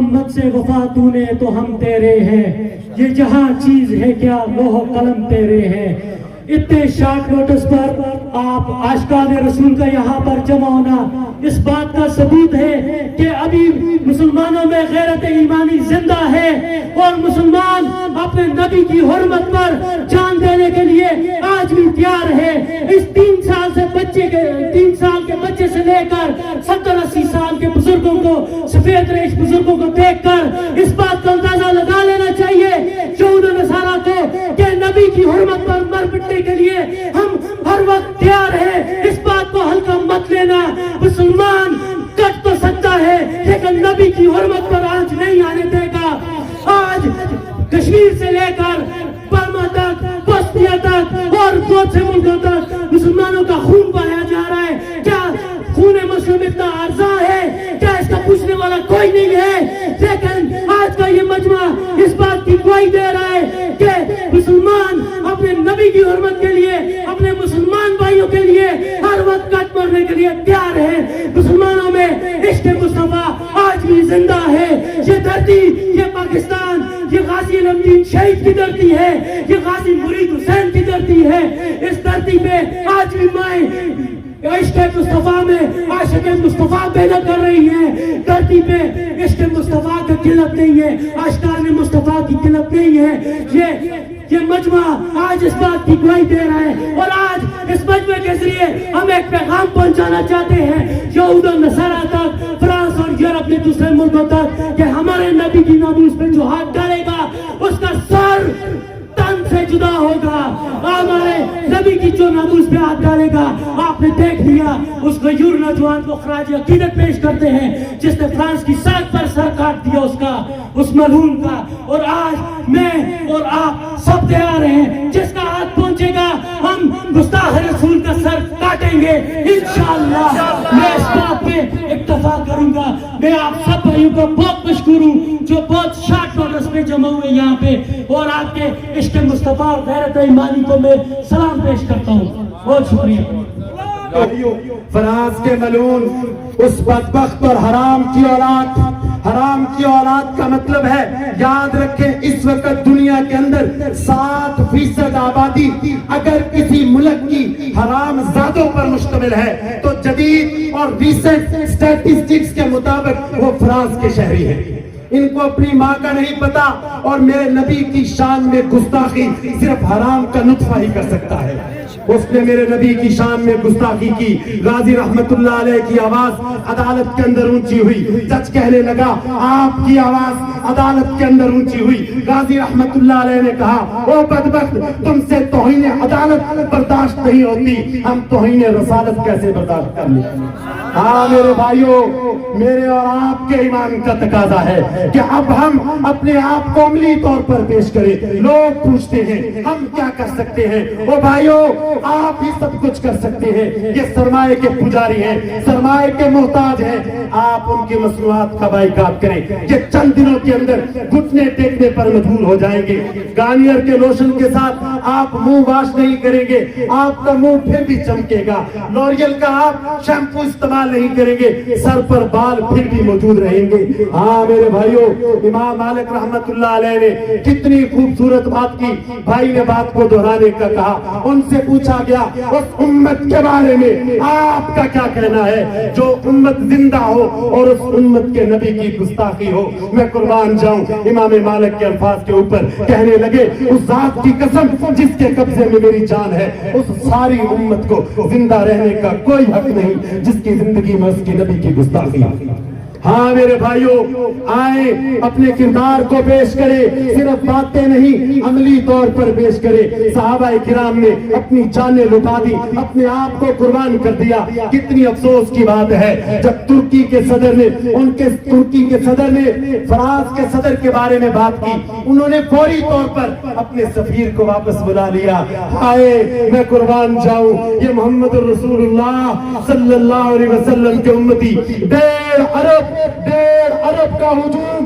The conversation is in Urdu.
محمد سے وفا تو نے تو ہم تیرے ہیں، یہ جہاں چیز ہے کیا لوح و قلم تیرے ہیں۔ اتنے شارٹ نوٹس پر آپ عاشقان رسول کا یہاں پر جمع ہونا اس بات کا ثبوت ہے کہ ابھی مسلمانوں میں غیرت ایمانی زندہ ہے، اور مسلمان اپنے نبی کی حرمت پر جان دینے کے لیے آج بھی تیار ہے۔ اس 3 سال کے بچے سے لے کر 70-80 سال کے بزرگوں کو، سفید ریش بزرگوں کو دیکھ کر اس بات کا اندازہ لگا لینا چاہیے یہود و نصارہ کو کہ نبی کی حرمت پر مر پٹنے کے لیے ہم ہر وقت تیار ہیں۔ اس بات کو ہلکا مت لینا۔ مسلمان کٹ تو سکتا ہے لیکن نبی کی حرمت پر آج نہیں آنے دے گا۔ آج کشمیر سے لے کر برما تک، بوسنیا تک اور بہت سے ملکوں تک مسلمانوں کا خون بہایا جا رہا ہے۔ کیا خون مسلم اتنا ارزاں ہے؟ کیا اس کا پوچھنے والا کوئی نہیں ہے؟ لیکن آج کا یہ مجمع اس بات کی گواہی دے رہا ہے کہ مسلمان اپنے نبی کی حرمت کے لیے، اپنے مسلمان بھائیوں کے لیے ہر وقت کٹ مرنے کے لیے تیار ہے۔ مسلمانوں میں عشق مصطفیٰ آج بھی زندہ ہے۔ یہ دھرتی، یہ پاکستان، یہ غازی علم دین شہید کی دھرتی ہے، یہ غازی مرید حسین کی دھرتی ہے۔ اس دھرتی پہ آج بھی مائیں عشق مصطفیٰ میں عاشق مصطفیٰ پیدا کر رہی ہے۔ دھرتی پہ عشق مصطفیٰ کا قلت نہیں ہے، عاشقان مصطفیٰ کی قلت نہیں ہے۔ یہ مجمع آج اس بات کی گواہی دے رہا ہے، اور آج اس مجمع کے ذریعے ہم ایک پیغام پہنچانا چاہتے ہیں یہود و نصارہ تک، فرانس اور یورپ کے دوسرے ملکوں تک، کہ ہمارے نبی کی ناموس پہ جو ہاتھ ڈالے گا اس کا سر تن سے جدا ہوگا۔ ہمارے نبی کی جو ناموس پہ ہاتھ ڈالے گا، آپ نے دیکھ لیا اس غیور نوجوان کو خراج عقیدت پیش کرتے ہیں جس نے فرانس کی سڑک پر سر کاٹ دیا اس ملعون کا، اور آج میں اور آپ سب تیار ہیں، جس کا ہاتھ پہنچے گا ہم گستاخ رسول کا سر کاٹیں گے انشاءاللہ۔ میں اس بات پہ اکتفا کروں گا۔ میں آپ سب بھائیوں کو بہت مشکور ہوں جو بہت شارٹ نوٹس پہ جمع ہوئے یہاں پہ، اور آپ کے عشق مصطفیٰ اور غیرت ایمانی کو میں سلام پیش کرتا ہوں۔ بہت شکریہ۔ فرانس کے ملعون اس بدبخت اور حرام کی اولاد کا مطلب ہے، یاد رکھیں اس وقت دنیا کے اندر 7% آبادی اگر کسی ملک کی حرام زادوں پر مشتمل ہے تو جدید اور ریسنٹ سٹیٹسٹکس کے مطابق وہ فرانس کے شہری ہیں۔ ان کو اپنی ماں کا نہیں پتا، اور میرے نبی کی شان میں گستاخی صرف حرام کا نطفہ ہی کر سکتا ہے۔ اس نے میرے نبی کی شان میں گستاخی کی۔ غازی رحمت اللہ علیہ کی آواز عدالت کے اندر اونچی ہوئی، جج کہنے لگا آپ کی آواز عدالت کے اندر اونچی ہوئی۔ غازی رحمت اللہ علیہ نے کہا او بدبخت، تم سے توہین عدالت برداشت نہیں ہوتی، ہم توہین رسالت کیسے برداشت کر لیں؟ ہاں میرے بھائیوں، میرے اور آپ کے ایمان کا تقاضا ہے کہ اب ہم اپنے آپ کو عملی طور پر پیش کریں۔ لوگ پوچھتے ہیں ہم کیا کر سکتے ہیں؟ او بھائیوں، آپ ہی سب کچھ کر سکتے ہیں۔ یہ سرمایہ کے پجاری ہیں، سرمایہ کے محتاج ہیں، آپ ان کی مصنوعات کا بائیکاٹ کریں۔ یہ چند دنوں کے اندر گھٹنے ٹیکنے پر مجبور ہو جائیں گے۔ گارنیئر کے لوشن کے ساتھ آپ منہ واش نہیں کریں گے، آپ کا منہ پھر بھی چمکے گا۔ لوریل کا آپ شیمپو استعمال نہیں کریں گے، سر پر بال پھر بھی موجود رہیں گے۔ ہاں میرے بھائیوں، امام مالک رحمت اللہ علیہ نے کتنی خوبصورت بات کی۔ بھائی نے بات کو دہرانے کا کہا، ان سے پوچھا گیا اس امت کے بارے میں آپ کا کیا کہنا ہے جو امت زندہ ہو اور اس امت کے نبی کی گستاخی ہو؟ میں قربان جاؤں، امام مالک کے الفاظ کے اوپر کہنے لگے اس ذات کی قسم جس کے قبضے میں میری جان ہے، اس ساری امت کو زندہ رہنے کا کوئی حق نہیں جس کی زندگی میں اس کی نبی کی گستاخی۔ ہاں میرے بھائیوں، آئیں اپنے کردار کو پیش کرے، صرف باتیں نہیں عملی طور پر پیش کرے۔ صحابہ کرام نے اپنی جانیں لٹا دی، اپنے آپ کو قربان کر دیا۔ کتنی افسوس کی بات ہے جب ترکی کے صدر نے فرانس کے صدر کے بارے میں بات کی، انہوں نے فوری طور پر اپنے سفیر کو واپس بلا لیا۔ آئے میں قربان جاؤں، یہ محمد رسول اللہ صلی اللہ علیہ وسلم کے امتی 1.5 ارب کا ہجوم